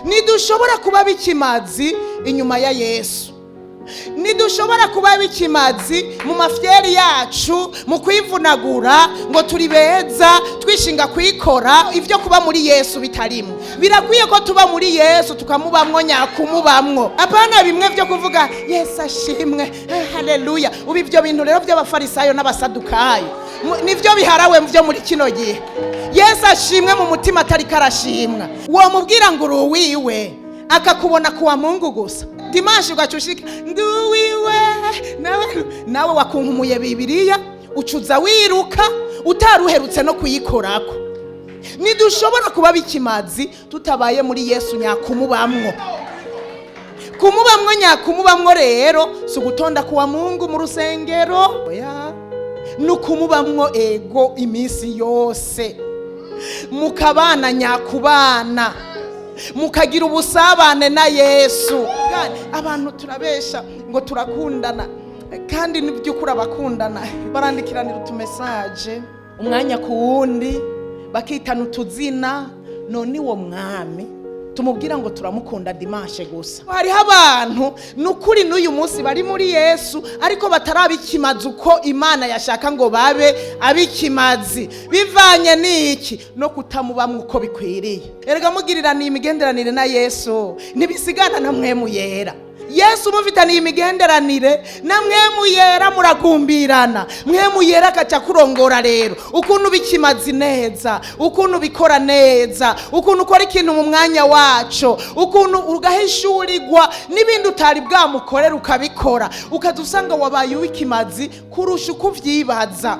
Ntidushobora kuba bikimazi inyuma ya Yesu. Ntidushobora kuba bikimazi mu mafyeri yacu, mu kwivunagura ngo turi beza twishinga kwikora ivyo kuba muri Yesu bitarimo. Birakwiye ko tuba muri Yesu tukamubamwo nyakumubamwo. Apana bimwe vyo kuvuga Yesu ashimwe, haleluya. Ubu ivyo bintu rero by'abafarisayo n'abasadukayo nivyo biharawe mvyo muri kino gihe. Yesu ashimwe mu mutima atari karashimwa. Wo mubwira ngo uruwiwe akakubona kuwa Mungu gusa. Dimanche ugacushika nduwiwe nawe wakunkumuye Bibiliya ucuza wiruka utaruherutse no kuyikorako. Ntidushobora kuba bikimazi tutabaye muri Yesu nyakumubamwo. Kumubamwo nyakumubamwo rero si ugutonda kuwa Mungu mu rusengero, nukumubamwo ego iminsi yose, mukabana nyakubana, mukagira ubusabane na Yesu. Abantu turabesha ngo turakundana kandi n'iby'ukuri abakundana barandikiranira utumesaje umwanya ku wundi bakitana utuzina. None uwo mwami tumubwira ngo turamukunda Dimanche gusa. Hariho abantu nukuri n'uyu munsi bari muri Yesu ariko batarabikimazi uko Imana yashaka ngo babe abikimazi. Bivanye n'iki? No kutamubamwe uko bikwiriye. Erega mugiriraniye imigenderanire na Yesu ntibisigana na Mpwemu Yera. Yesu mufitaniye imigenderanire na Mpwemu Yera muragumbirana. Mpwemu Yera akaca kurongora rero ukuntu bikimazi neza, ukuntu bikora neza, ukuntu ukora ikintu mu mwanya waco, ukuntu ugahishurirwa n'ibindi utari bwamukorera ukabikora, ukazusanga wabaye uwikimazi kurusha uko uvyibaza.